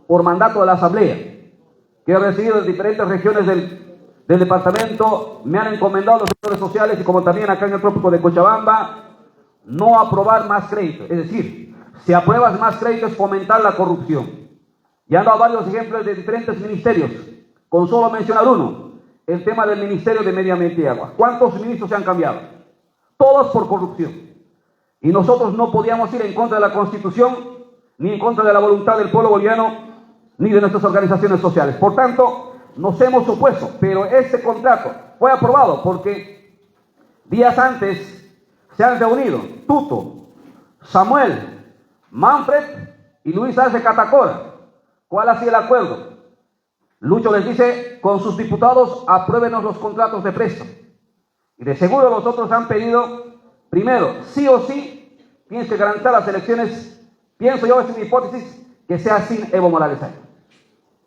por mandato de la Asamblea, que he recibido de diferentes regiones del departamento. Me han encomendado los sectores sociales y como también acá en el trópico de Cochabamba, no aprobar más créditos. Es decir, si apruebas más créditos, fomentar la corrupción. Y han dado varios ejemplos de diferentes ministerios, con solo mencionar uno, el tema del Ministerio de Medio Ambiente y Agua. ¿Cuántos ministros se han cambiado? Todos por corrupción. Y nosotros no podíamos ir en contra de la Constitución, ni en contra de la voluntad del pueblo boliviano, ni de nuestras organizaciones sociales. Por tanto, nos hemos opuesto, pero este contrato fue aprobado porque días antes se han reunido Tuto, Samuel, Manfred y Luis Arce Catacora. ¿Cuál ha sido el acuerdo? Lucho les dice, con sus diputados, apruébenos los contratos de préstamo. Y de seguro los otros han pedido, primero, sí o sí, tienes que garantizar las elecciones, pienso yo, es mi hipótesis, que sea sin Evo Morales ahí.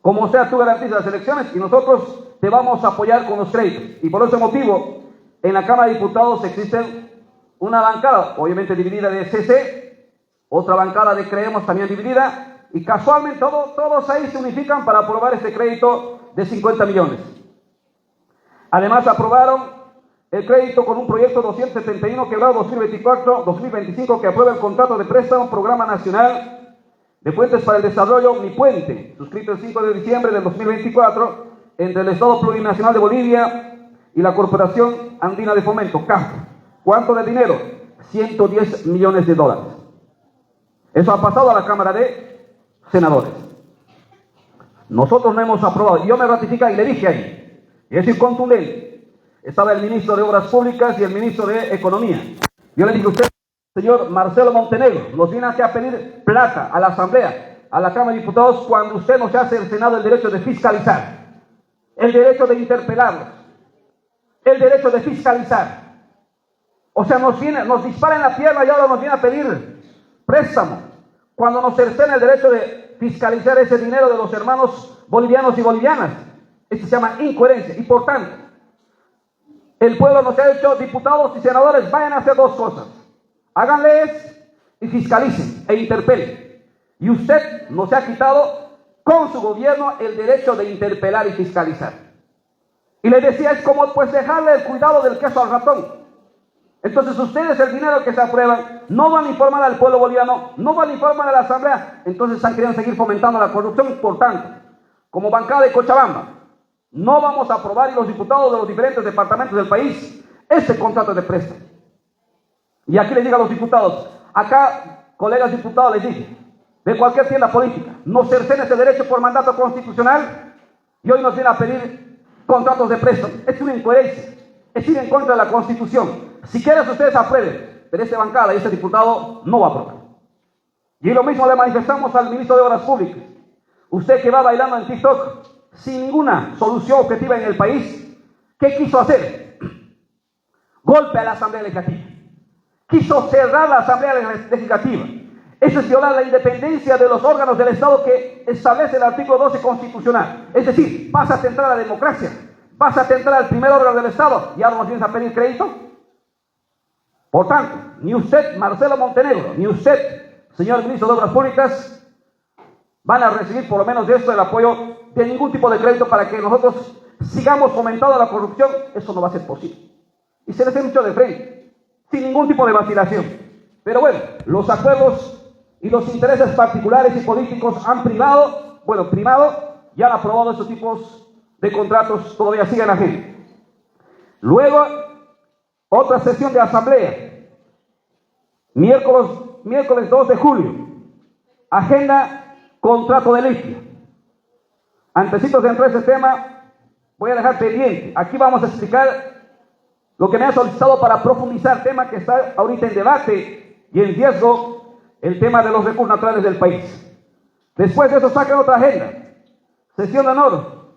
Como sea, tú garantizas las elecciones y nosotros te vamos a apoyar con los créditos. Y por ese motivo, en la Cámara de Diputados existe una bancada, obviamente dividida de CC, otra bancada de Creemos también dividida, y casualmente todos ahí se unifican para aprobar este crédito de 50 millones. Además aprobaron el crédito con un proyecto 271 quebrado 2024-2025 que aprueba el contrato de préstamo Programa Nacional de Puentes para el Desarrollo Mi Puente, suscrito el 5 de diciembre del 2024 entre el Estado Plurinacional de Bolivia y la Corporación Andina de Fomento, CAF. ¿Cuánto de dinero? 110 millones de dólares. Eso ha pasado a la Cámara de Senadores. Nosotros no hemos aprobado. Yo me ratifico y le dije ahí, y es contundente. Estaba el ministro de Obras Públicas y el ministro de Economía. Yo le dije, usted, señor Marcelo Montenegro, nos viene aquí a pedir plata a la Asamblea, a la Cámara de Diputados, cuando usted nos hace el Senado el derecho de fiscalizar, el derecho de interpelarlos, el derecho de fiscalizar. O sea, nos dispara en la pierna y ahora nos viene a pedir préstamo, cuando nos cercena el derecho de fiscalizar ese dinero de los hermanos bolivianos y bolivianas. Esto se llama incoherencia. Y por tanto, el pueblo nos ha dicho, diputados y senadores, vayan a hacer dos cosas. Hagan leyes y fiscalicen e interpelen. Y usted nos ha quitado con su gobierno el derecho de interpelar y fiscalizar. Y le decía, es como pues dejarle el cuidado del queso al ratón. Entonces ustedes el dinero que se aprueban no van a informar al pueblo boliviano, no van a informar a la Asamblea, entonces están queriendo seguir fomentando la corrupción. Por tanto, como bancada de Cochabamba, no vamos a aprobar, y los diputados de los diferentes departamentos del país, este contrato de préstamo. Y aquí les digo a los diputados, acá, colegas diputados, les dije, de cualquier tienda política, nos cercena ese derecho por mandato constitucional y hoy nos viene a pedir contratos de préstamo. Es una incoherencia, es ir en contra de la Constitución. Si quieren ustedes aprueben, pero esta bancada y este diputado no va a aprobar. Y lo mismo le manifestamos al ministro de Obras Públicas. Usted que va bailando en TikTok sin ninguna solución objetiva en el país, ¿qué quiso hacer? Golpe a la Asamblea Legislativa. Quiso cerrar la Asamblea Legislativa. Eso es violar la independencia de los órganos del Estado que establece el artículo 12 constitucional. Es decir, vas a atentar a la democracia, vas a atentar al primer órgano del Estado y ahora nos vienes a pedir crédito. Por tanto, ni usted, Marcelo Montenegro, ni usted, señor ministro de Obras Públicas, van a recibir por lo menos de esto el apoyo de ningún tipo de crédito para que nosotros sigamos fomentando la corrupción. Eso no va a ser posible. Y se les ha dicho de frente, sin ningún tipo de vacilación. Pero bueno, los acuerdos y los intereses particulares y políticos han primado y han aprobado estos tipos de contratos, todavía siguen agentes. Luego, otra sesión de asamblea, miércoles 2 de julio, agenda contrato de litio. Antecitos de entrar a ese tema, voy a dejar pendiente. Aquí vamos a explicar lo que me ha solicitado para profundizar, tema que está ahorita en debate y en riesgo, el tema de los recursos naturales del país. Después de eso sacan otra agenda, sesión de honor,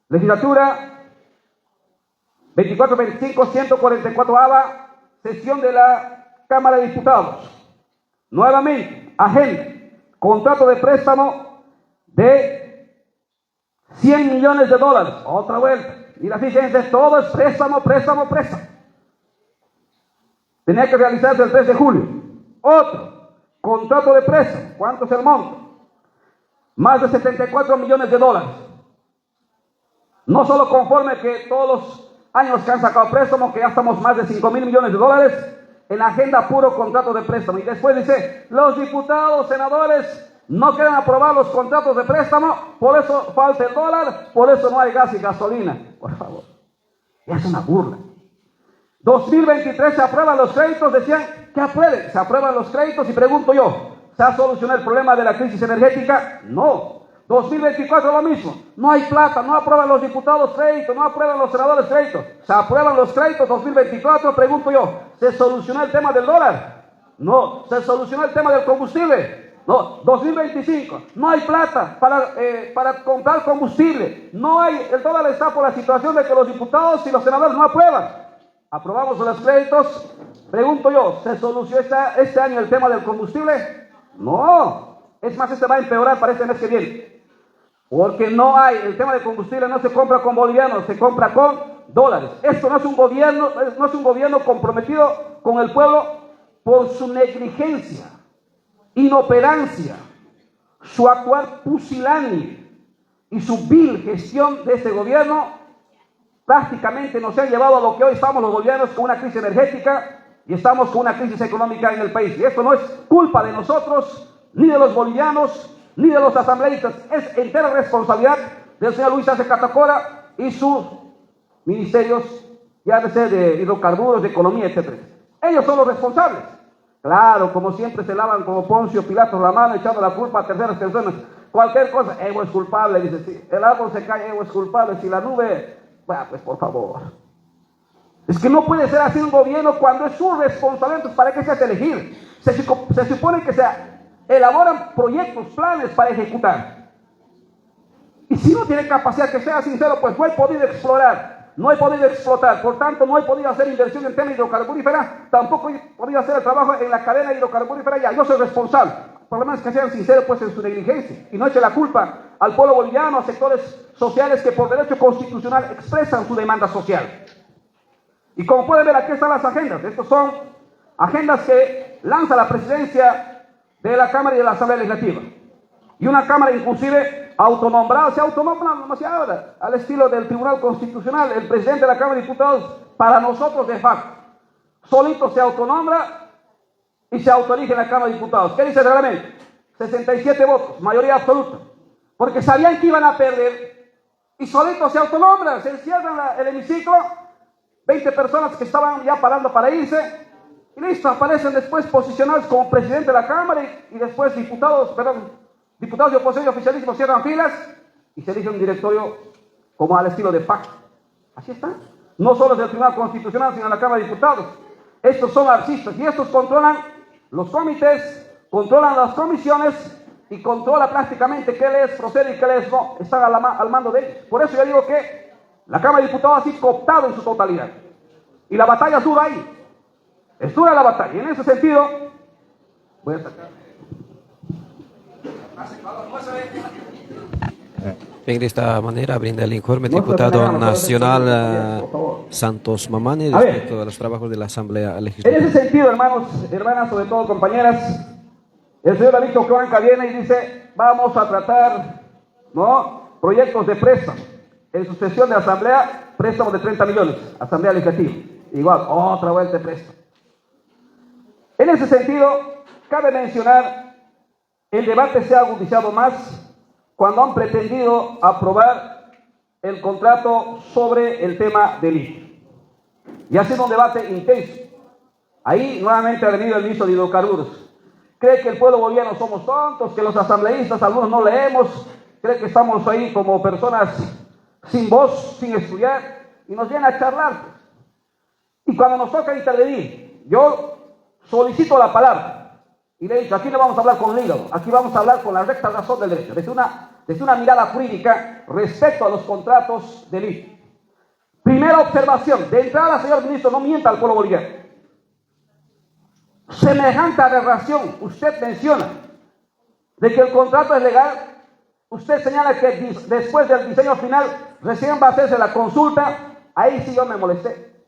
legislatura 24-25, 144 ABA, sesión de la Cámara de Diputados. Nuevamente, agenda, contrato de préstamo de 100 millones de dólares. Otra vuelta. Y la fíjense, todo es préstamo. Tenía que realizarse el 3 de julio. Otro, contrato de préstamo. ¿Cuánto es el monto? más de 74 millones de dólares. No solo conforme que todos los años que han sacado préstamos, que ya estamos más de 5.000 millones de dólares en la agenda puro contrato de préstamo. Y después dice, los diputados, senadores no quieren aprobar los contratos de préstamo, por eso falta el dólar, por eso no hay gas y gasolina. Por favor, es una burla. 2023 se aprueban los créditos, decían que aprueben, se aprueban los créditos y pregunto yo, ¿se ha solucionado el problema de la crisis energética? No. 2024 lo mismo, no hay plata, no aprueban los diputados créditos, no aprueban los senadores créditos, se aprueban los créditos 2024, pregunto yo, ¿se solucionó el tema del dólar? No. ¿Se solucionó el tema del combustible? No. 2025, no hay plata para comprar combustible, no hay, el dólar está por la situación de que los diputados y los senadores no aprueban. Aprobamos los créditos, pregunto yo, ¿se solucionó este año el tema del combustible? No. Es más, este va a empeorar para este mes que viene. Porque no hay, el tema de combustible no se compra con bolivianos, se compra con dólares. Esto no es un gobierno comprometido con el pueblo por su negligencia, inoperancia, su actuar pusilánime y su vil gestión de este gobierno. Prácticamente nos han llevado a lo que hoy estamos los bolivianos con una crisis energética y estamos con una crisis económica en el país. Y esto no es culpa de nosotros, ni de los bolivianos, ni de los asambleístas, es entera responsabilidad del señor Luis Arce Catacora y sus ministerios, ya de hidrocarburos, de economía, etc. Ellos son los responsables. Claro, como siempre se lavan como Poncio Pilatos la mano echando la culpa a terceras personas. Cualquier cosa, Evo es culpable, dice, si el árbol se cae, Evo es culpable, si la nube, bueno, pues por favor. Es que no puede ser así un gobierno cuando es su responsabilidad. ¿Para qué se hace elegir? Se supone que elaboran proyectos, planes para ejecutar. Y si no tiene capacidad, que sea sincero, pues no he podido explorar, no he podido explotar, por tanto no he podido hacer inversión en tema hidrocarburífera, tampoco he podido hacer el trabajo en la cadena hidrocarburífera, ya yo soy responsable. Por lo menos que sean sinceros pues en su negligencia y no eche la culpa al pueblo boliviano, a sectores sociales que por derecho constitucional expresan su demanda social. Y como pueden ver, aquí están las agendas. Estas son agendas que lanza la presidencia de la Cámara y de la Asamblea Legislativa. Y una Cámara inclusive autonombrada, se autonombra demasiado al estilo del Tribunal Constitucional, el presidente de la Cámara de Diputados, para nosotros de facto. Solito se autonombra y se autoelige en la Cámara de Diputados. ¿Qué dice el reglamento? 67 votos, mayoría absoluta. Porque sabían que iban a perder y solito se autonombran, se encierran el hemiciclo, 20 personas que estaban ya parando para irse, y listo, aparecen después posicionados como presidente de la Cámara y después diputados de oposición y oficialismo cierran filas y se elige un directorio como al estilo de PAC. Así está. No solo es del Tribunal Constitucional, sino en la Cámara de Diputados. Estos son arcistas y estos controlan los comités, controlan las comisiones y controla prácticamente qué les procede y qué les no. Están al mando de ellos. Por eso yo digo que la Cámara de Diputados ha sido cooptada en su totalidad. Y la batalla es dura ahí. Es dura la batalla. Y en ese sentido, voy a sacar. Bien, de esta manera brinda el informe el diputado nacional Santos Mamani respecto a los trabajos de la Asamblea Legislativa. En ese sentido, hermanos, hermanas, sobre todo compañeras, el señor David Coanca viene y dice, vamos a tratar, ¿no?, proyectos de préstamo. En su sesión de asamblea, préstamo de 30 millones, Asamblea Legislativa. Igual, otra vuelta de préstamo. En ese sentido, cabe mencionar, el debate se ha agudizado más cuando han pretendido aprobar el contrato sobre el tema del IFE. Y ha sido un debate intenso. Ahí nuevamente ha venido el ministro de Hidrocarburos. Cree que el pueblo boliviano somos tontos, que los asambleístas, algunos no leemos, cree que estamos ahí como personas sin voz, sin estudiar, y nos viene a charlar. Y cuando nos toca intervenir, yo solicito la palabra. Y le he dicho, aquí no vamos a hablar con el hígado, aquí vamos a hablar con la recta razón del derecho, desde una mirada jurídica respecto a los contratos del IFE. Primera observación, de entrada, señor ministro, no mienta al pueblo boliviano. Semejante aberración, usted menciona de que el contrato es legal, usted señala que después del diseño final recién va a hacerse la consulta, ahí sí yo me molesté.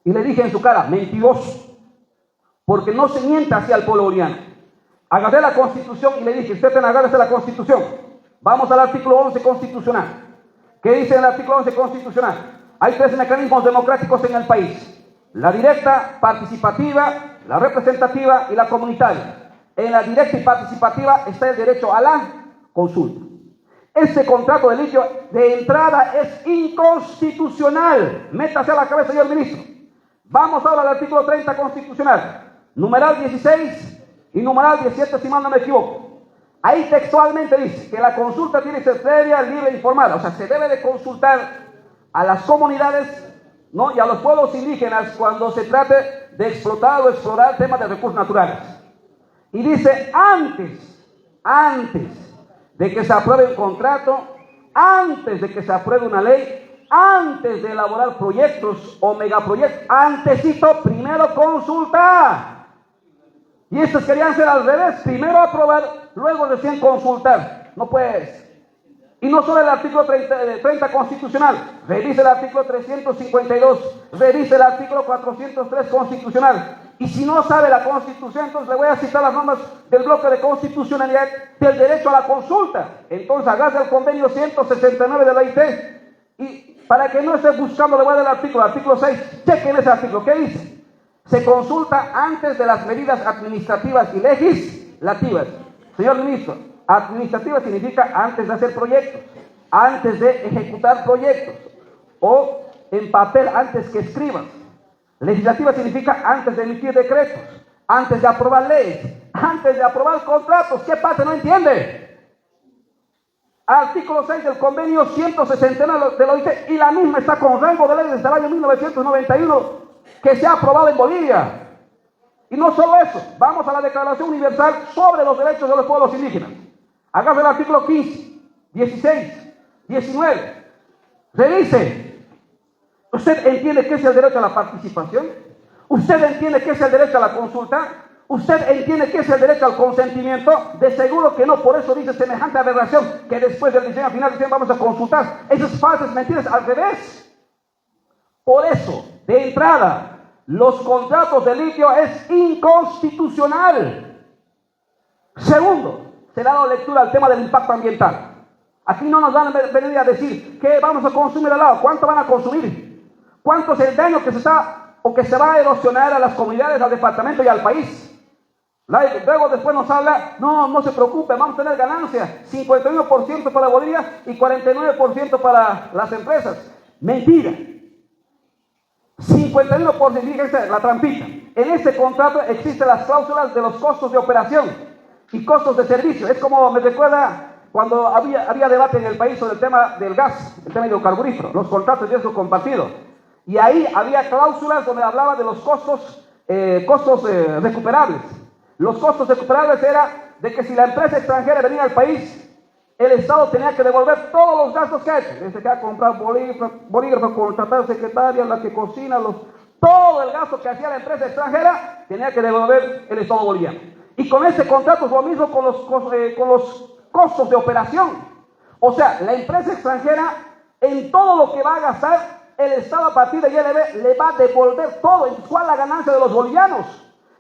Y le dije en su cara, mentiroso. Porque no se mienta hacia el pueblo boliviano. agarré la Constitución y le dije, usted agárrese la Constitución. Vamos al artículo 11 constitucional. ¿Qué dice el artículo 11 constitucional? Hay 3 mecanismos democráticos en el país. La directa, participativa, la representativa y la comunitaria. En la directa y participativa está el derecho a la consulta. Este contrato de litio de entrada es inconstitucional. Métase a la cabeza, señor ministro. Vamos ahora al artículo 30 constitucional, numeral 16 y numeral 17, si mal no me equivoco. Ahí textualmente dice que la consulta tiene que ser previa, libre e informada. O sea, se debe de consultar a las comunidades, ¿no?, y a los pueblos indígenas cuando se trate de explotar o explorar temas de recursos naturales. Y dice antes de que se apruebe un contrato, antes de que se apruebe una ley, antes de elaborar proyectos o megaproyectos, antesito, primero consultar. Y estos querían ser al revés, primero aprobar, luego recién consultar. No puedes. Y no solo el artículo 30 constitucional, revise el artículo 352, revise el artículo 403 constitucional. Y si no sabe la Constitución, entonces le voy a citar las normas del bloque de constitucionalidad del derecho a la consulta. Entonces agarre el convenio 169 de la OIT y para que no esté buscando, le voy a dar el artículo 6, chequen ese artículo. ¿Qué dice? Se consulta antes de las medidas administrativas y legislativas. Señor ministro, administrativa significa antes de hacer proyectos, antes de ejecutar proyectos, o en papel antes que escribas. Legislativa significa antes de emitir decretos, antes de aprobar leyes, antes de aprobar contratos. ¿Qué pasa? ¿No entiende? Artículo 6 del convenio 169 de la OIT, y la misma está con rango de ley desde el año 1991, que se ha aprobado en Bolivia. Y no solo eso, vamos a la Declaración Universal sobre los Derechos de los Pueblos Indígenas. Agarre el artículo 15, 16, 19. Revise. ¿Usted entiende qué es el derecho a la participación? ¿Usted entiende qué es el derecho a la consulta? ¿Usted entiende qué es el derecho al consentimiento? De seguro que no, por eso dice semejante aberración que después del diseño final dicen vamos a consultar. Esas falsas mentiras, al revés. Por eso, de entrada, los contratos de litio es inconstitucional. Segundo, se le ha dado lectura al tema del impacto ambiental. Aquí no nos van a venir a decir que vamos a consumir al lado. ¿Cuánto van a consumir? ¿Cuánto es el daño que se está o que se va a erosionar a las comunidades, al departamento y al país? Luego después nos habla, no se preocupe, vamos a tener ganancias, 51% para Bolivia y 49% para las empresas. Mentira. 51%, fíjense la trampita. En ese contrato existen las cláusulas de los costos de operación y costos de servicio. Es como me recuerda cuando había debate en el país sobre el tema del gas, el tema hidrocarburífero, los contratos de riesgo compartido. Y ahí había cláusulas donde hablaba de los costos recuperables. Los costos recuperables era de que si la empresa extranjera venía al país, el Estado tenía que devolver todos los gastos que ha hecho. Desde que ha comprado bolígrafo, contratar secretaria, la que cocina, todo el gasto que hacía la empresa extranjera, tenía que devolver el Estado boliviano. Y con ese contrato es lo mismo con los costos de operación. O sea, la empresa extranjera, en todo lo que va a gastar, el Estado a partir de ILB le va a devolver todo. ¿Cuál es la ganancia de los bolivianos?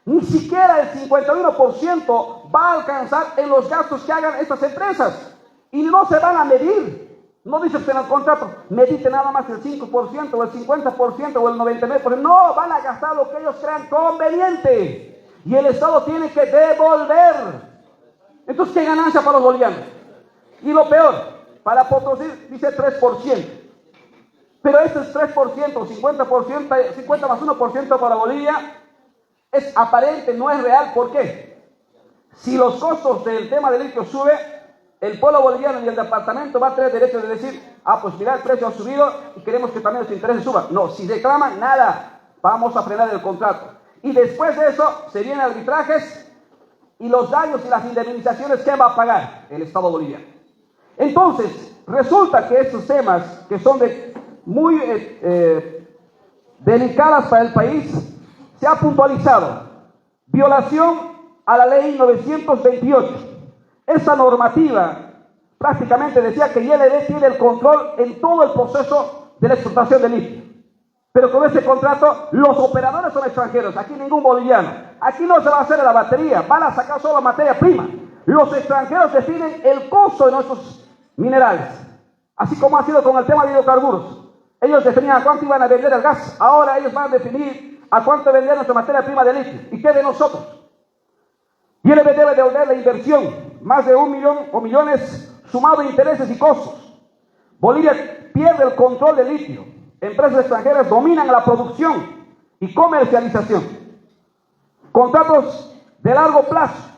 Ni siquiera el 51% va a alcanzar en los gastos que hagan estas empresas. Y no se van a medir. No dice usted en el contrato, medite nada más el 5% o el 50% o el 99%. No, van a gastar lo que ellos crean conveniente. Y el Estado tiene que devolver. Entonces, ¿qué ganancia para los bolivianos? Y lo peor, para Potosí dice 3%. Pero este es 3%, 50%, 50 más 1% para Bolivia, es aparente, no es real. ¿Por qué? Si los costos del tema del litio sube, el pueblo boliviano y el departamento va a tener derecho de decir, pues mira, el precio ha subido y queremos que también los intereses suban. No, si reclaman, nada, vamos a frenar el contrato. Y después de eso, se vienen arbitrajes y los daños y las indemnizaciones, ¿quién va a pagar? El Estado boliviano. Entonces, resulta que estos temas, que son muy delicadas para el país, se ha puntualizado violación a la ley 928. Esa normativa prácticamente decía que ILB tiene el control en todo el proceso de la explotación del litio. Pero con ese contrato, los operadores son extranjeros, aquí ningún boliviano. Aquí no se va a hacer la batería, van a sacar solo materia prima. Los extranjeros definen el costo de nuestros minerales, así como ha sido con el tema de hidrocarburos. Ellos definían a cuánto iban a vender el gas, ahora ellos van a definir a cuánto vender nuestra materia prima de litio. ¿Y qué de nosotros? Y él debe devolver la inversión, más de 1 millón o millones sumado de intereses y costos. Bolivia pierde el control del litio. Empresas extranjeras dominan la producción y comercialización. Contratos de largo plazo,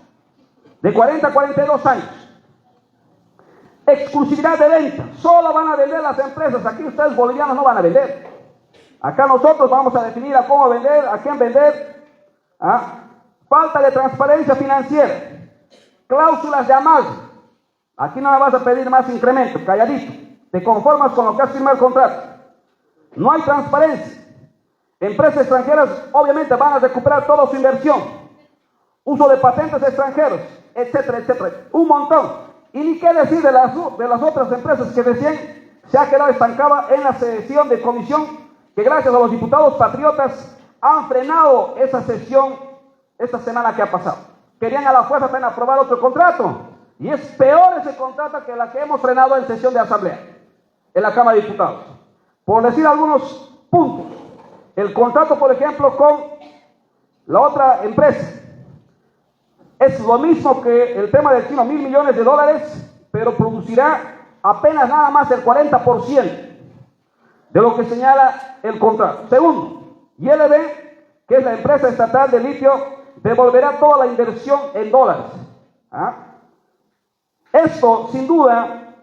de 40 a 42 años. Exclusividad de venta, solo van a vender las empresas. Aquí ustedes bolivianos no van a vender. Acá nosotros vamos a definir a cómo vender, a quién vender. Falta de transparencia financiera, cláusulas de amarre. Aquí no me vas a pedir más incremento, calladito. Te conformas con lo que has firmado el contrato. No hay transparencia. Empresas extranjeras obviamente van a recuperar toda su inversión. Uso de patentes extranjeros, etcétera, etcétera. Un montón. Y ni qué decir de las otras empresas que recién se ha quedado estancada en la sesión de comisión, que gracias a los diputados patriotas han frenado esa sesión esta semana que ha pasado. Querían a la fuerza también aprobar otro contrato. Y es peor ese contrato que la que hemos frenado en sesión de asamblea, en la Cámara de Diputados. Por decir algunos puntos, el contrato, por ejemplo, con la otra empresa, es lo mismo que el tema del chino, 1.000 millones de dólares, pero producirá apenas nada más el 40% de lo que señala el contrato. Segundo, YLB, que es la empresa estatal de litio, devolverá toda la inversión en dólares. Esto, sin duda,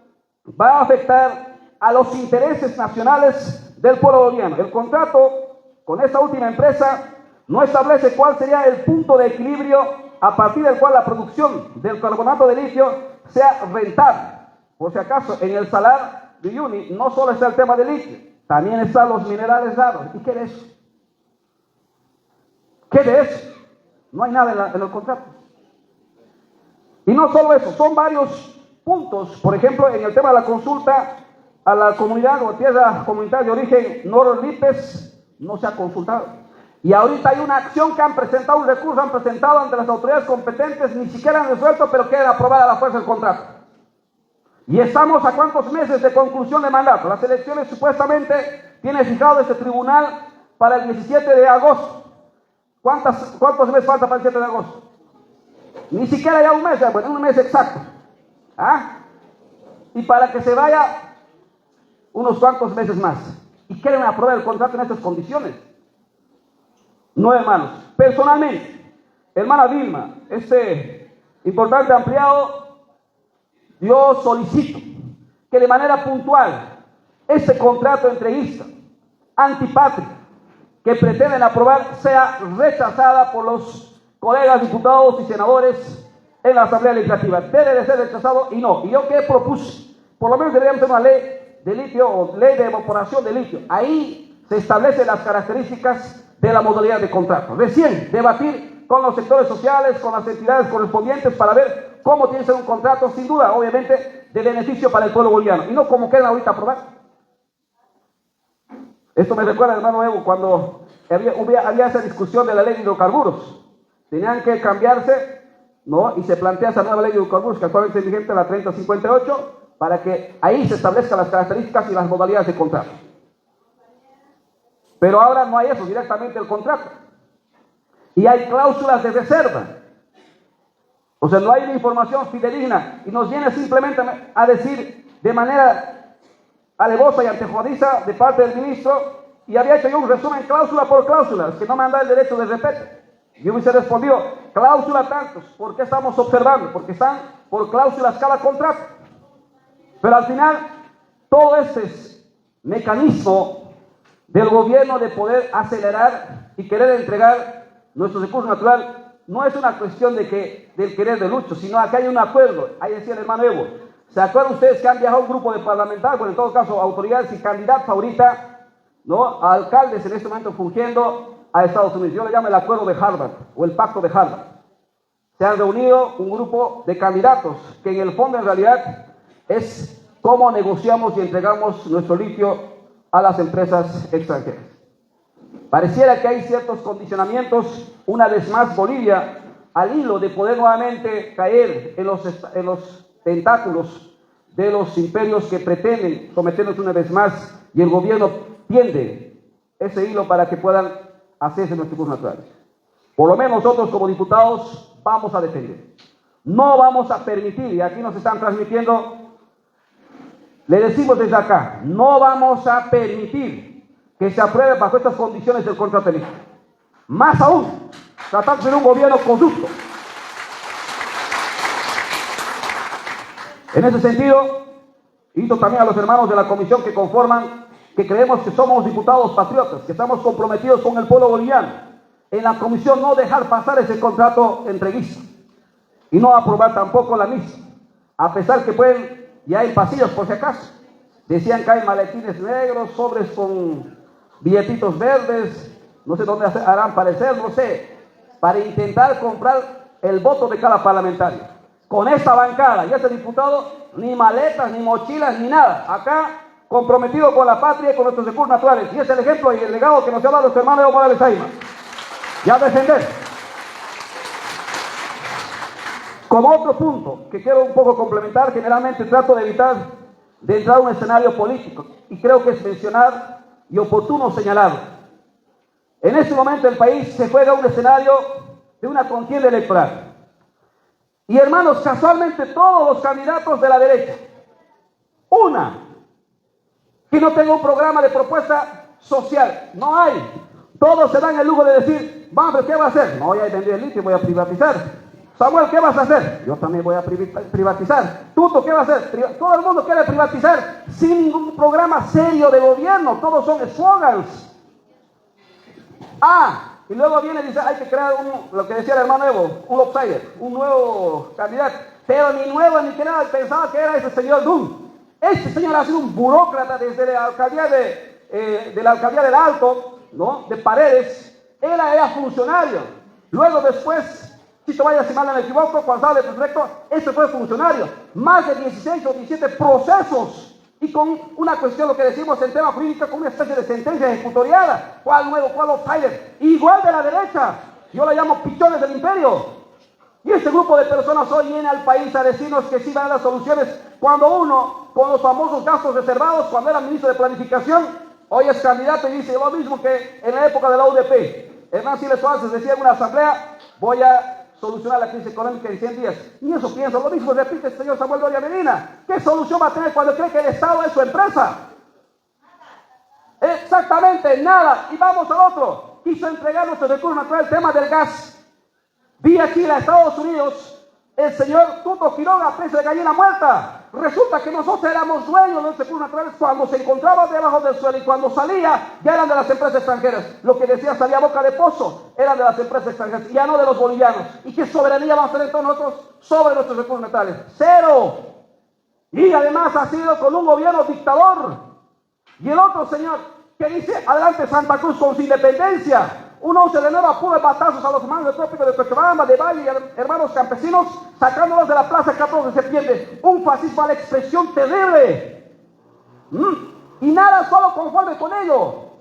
va a afectar a los intereses nacionales del pueblo boliviano. El contrato con esta última empresa no establece cuál sería el punto de equilibrio a partir del cual la producción del carbonato de litio sea rentable. Por si acaso, en el Salar de Uyuni no solo está el tema del litio, también están los minerales raros. ¿Y qué de eso? ¿Qué de eso? No hay nada en el contrato. Y no solo eso, son varios puntos. Por ejemplo, en el tema de la consulta a la comunidad o tierra comunitaria de origen Norlipes, no se ha consultado. Y ahorita hay una acción que han presentado, un recurso han presentado ante las autoridades competentes, ni siquiera han resuelto, pero quieren aprobar a la fuerza el contrato. Y estamos a cuántos meses de conclusión de mandato. Las elecciones supuestamente tiene fijado este tribunal para el 17 de agosto. ¿Cuántos meses falta para el 7 de agosto? Ni siquiera ya un mes, bueno, un mes exacto. Y para que se vaya unos cuantos meses más. Y quieren aprobar el contrato en estas condiciones. No, hermanos. Personalmente, hermana Vilma, este importante ampliado, yo solicito que de manera puntual este contrato entreguista, antipatria, que pretenden aprobar, sea rechazada por los colegas diputados y senadores en la Asamblea Legislativa. Debe de ser rechazado y no. Y yo que propuse, por lo menos deberíamos tener una ley de litio o ley de evaporación de litio. Ahí se establecen las características de la modalidad de contrato. Recién debatir con los sectores sociales, con las entidades correspondientes para ver cómo tiene que ser un contrato, sin duda, obviamente, de beneficio para el pueblo boliviano. Y no como quieren ahorita aprobar. Esto me recuerda, hermano Evo, cuando había esa discusión de la ley de hidrocarburos. Tenían que cambiarse, ¿no? Y se plantea esa nueva ley de hidrocarburos, que actualmente es vigente, la 3058, para que ahí se establezcan las características y las modalidades de contrato. Pero ahora no hay eso, directamente el contrato. Y hay cláusulas de reserva. O sea, no hay una información fidedigna y nos viene simplemente a decir de manera alevosa y antejodiza de parte del ministro, y había hecho yo un resumen cláusula por cláusula, que no me han dado el derecho de repete. Yo hubiese respondido, cláusula tantos, ¿por qué estamos observando? Porque están por cláusulas cada contrato. Pero al final, todo este mecanismo del gobierno de poder acelerar y querer entregar nuestro recurso natural, no es una cuestión del querer de Lucho, sino que hay un acuerdo. Ahí decía el hermano Evo, ¿se acuerdan ustedes que han viajado un grupo de parlamentarios, bueno, en todo caso autoridades y candidatos ahorita, ¿no?, a alcaldes en este momento fungiendo a Estados Unidos? Yo le llamo el acuerdo de Harvard o el pacto de Harvard. Se han reunido un grupo de candidatos que en el fondo en realidad es cómo negociamos y entregamos nuestro litio a las empresas extranjeras. Pareciera que hay ciertos condicionamientos, una vez más Bolivia, al hilo de poder nuevamente caer en los tentáculos de los imperios que pretenden someternos una vez más, y el gobierno tiende ese hilo para que puedan hacerse nuestros recursos naturales. Por lo menos nosotros como diputados vamos a defender. No vamos a permitir, y aquí nos están transmitiendo, le decimos desde acá, no vamos a permitir que se apruebe bajo estas condiciones del contrato eléctrico. Más aún, tratándose de un gobierno corrupto. En ese sentido, invito también a los hermanos de la comisión que conforman, que creemos que somos diputados patriotas, que estamos comprometidos con el pueblo boliviano, en la comisión no dejar pasar ese contrato entreguista y no aprobar tampoco la misma, a pesar que pueden, ya hay pasillos por si acaso, decían que hay maletines negros, sobres con billetitos verdes, no sé dónde harán parecer, no sé, para intentar comprar el voto de cada parlamentario. Con esta bancada y este diputado, ni maletas, ni mochilas, ni nada. Acá, comprometido con la patria y con nuestros recursos naturales. Y es el ejemplo y el legado que nos ha dado nuestro hermano Evo Morales Ayma. Y a defender. Como otro punto que quiero un poco complementar, generalmente trato de evitar de entrar a un escenario político. Y creo que es mencionar y oportuno señalarlo. En este momento el país se juega un escenario de una contienda electoral. Y hermanos, casualmente todos los candidatos de la derecha, que no tenga un programa de propuesta social, no hay. Todos se dan el lujo de decir, vamos, ¿qué va a hacer? No voy a vender el litio, voy a privatizar. Samuel, ¿qué vas a hacer? Yo también voy a privatizar. Tuto, ¿qué va a hacer? Todo el mundo quiere privatizar sin ningún programa serio de gobierno. Todos son eslogans. Y luego viene y dice, hay que crear lo que decía el hermano Evo, un outsider, un nuevo candidato. Pero ni nuevo ni que nada, pensaba que era ese señor Dun. Este señor ha sido un burócrata desde la alcaldía de la alcaldía del Alto, ¿no? De Paredes. Él era funcionario. Luego después, si te vayas, si mal no me equivoco, cuando sale de prefecto, este fue funcionario. Más de 16 o 17 procesos. Y con una cuestión, lo que decimos en tema jurídico, con una especie de sentencia ejecutoriada. ¿Cuál nuevo? ¿Cuál outsider? Igual de la derecha. Yo la llamo pichones del imperio. Y este grupo de personas hoy viene al país a decirnos que sí van a dar soluciones. Cuando uno, con los famosos gastos reservados, cuando era ministro de Planificación, hoy es candidato y dice lo mismo que en la época de la UDP. Hernán Siles Suárez decía en una asamblea, voy a solucionar la crisis económica en 100 días. Y eso piensa, lo mismo repite el señor Samuel Doria Medina. ¿Qué solución va a tener cuando cree que el Estado es su empresa? Exactamente, nada. Y vamos al otro. Quiso entregar nuestros recursos naturales, el tema del gas. Vía Chile a Estados Unidos, el señor Tuto Quiroga, precio de gallina muerta. Resulta que nosotros éramos dueños de los recursos naturales cuando se encontraba debajo del suelo, y cuando salía ya eran de las empresas extranjeras. Lo que decía salía a boca de pozo eran de las empresas extranjeras, ya no de los bolivianos. ¿Y qué soberanía vamos a tener todos nosotros sobre nuestros recursos naturales? ¡Cero! Y además ha sido con un gobierno dictador. Y el otro señor que dice, adelante Santa Cruz con su independencia. Un 11 de enero a puro de batazos a los hermanos del trópico de Cochabamba, de Valle y hermanos campesinos, sacándolos de la plaza 14 de septiembre. Un fascismo a la expresión terrible. Y nada solo conforme con ello.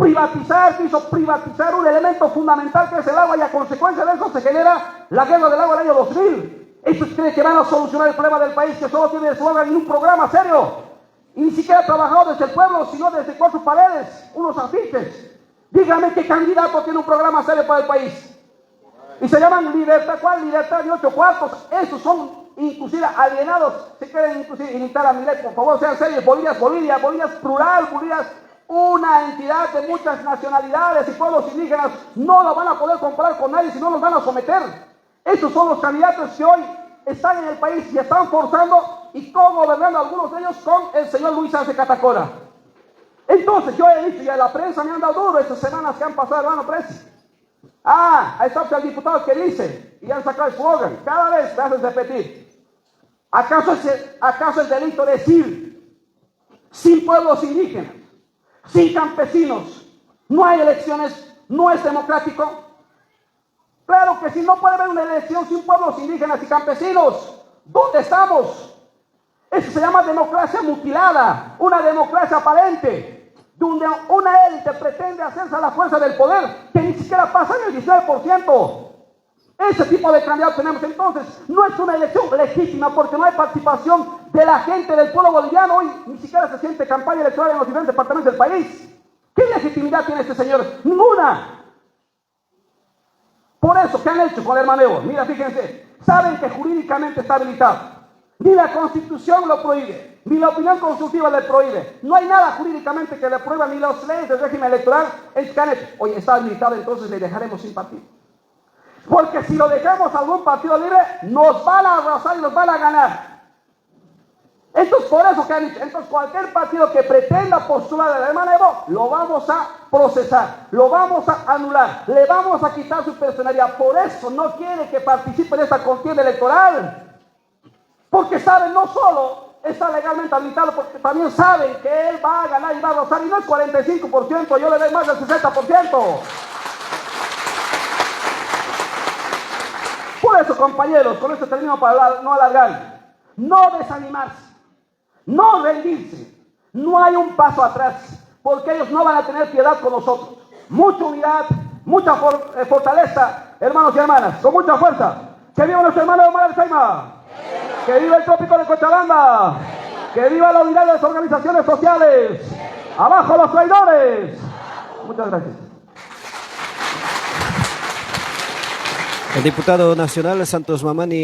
Quiso privatizar un elemento fundamental que es el agua, y a consecuencia de eso se genera la guerra del agua del año 2000. Estos creen que van a solucionar el problema del país, que solo tiene el eslogan y un programa serio. Y ni siquiera ha trabajado desde el pueblo, sino desde 4 paredes, unos afiches. Dígame qué candidato tiene un programa serio para el país. Y se llaman libertad. ¿Cuál libertad de 8 cuartos? Esos son inclusive alienados. Si quieren inclusive imitar a Milei, por favor sean serios. Bolivia es plural, Bolivia es una entidad de muchas nacionalidades y pueblos indígenas. No lo van a poder comparar con nadie, si no los van a someter. Esos son los candidatos que hoy están en el país y están forzando y co-gobernando algunos de ellos con el señor Luis Arce Catacora. Entonces yo he dicho, y a la prensa me han dado duro estas semanas que han pasado, hermano prensa. Ahí está el diputado que dice, y han sacado el slogan, cada vez me hacen repetir. ¿Acaso es delito decir, sin pueblos indígenas, sin campesinos, no hay elecciones, no es democrático? Claro que sí, no puede haber una elección sin pueblos indígenas y campesinos. ¿Dónde estamos? Eso se llama democracia mutilada, una democracia aparente. donde una élite pretende hacerse a la fuerza del poder, que ni siquiera pasan el 19%. Ese tipo de candidatos tenemos. Entonces, no es una elección legítima porque no hay participación de la gente del pueblo boliviano. Hoy ni siquiera se siente campaña electoral en los diferentes departamentos del país. ¿Qué legitimidad tiene este señor? Ninguna. Por eso, ¿qué han hecho con el hermano Evo? Mira, fíjense, saben que jurídicamente está habilitado. Ni la Constitución lo prohíbe, ni la opinión consultiva le prohíbe. No hay nada jurídicamente que le prohíba, ni las leyes del régimen electoral. ¿Qué han hecho? Oye, está habilitado, entonces le dejaremos sin partido. Porque si lo dejamos a algún partido libre, nos van a arrasar y nos van a ganar. Entonces, por eso que han dicho, entonces cualquier partido que pretenda postular al hermano Evo, lo vamos a procesar, lo vamos a anular, le vamos a quitar su personalidad. Por eso no quiere que participe en esta contienda electoral. Porque saben, no solo está legalmente habilitado, porque también saben que él va a ganar y va a arrasar. Y no es 45%, yo le doy más del 60%. Por eso, compañeros, con esto termino para no alargar. No desanimarse, no rendirse. No hay un paso atrás, porque ellos no van a tener piedad con nosotros. Mucha unidad, mucha fortaleza, hermanos y hermanas, con mucha fuerza. ¡Que viva nuestro hermano Omar Alzheimer! ¡Que viva el trópico de Cochabamba! ¡Que viva la unidad de las organizaciones sociales! ¡Abajo los traidores! Muchas gracias. El diputado nacional Santos Mamani.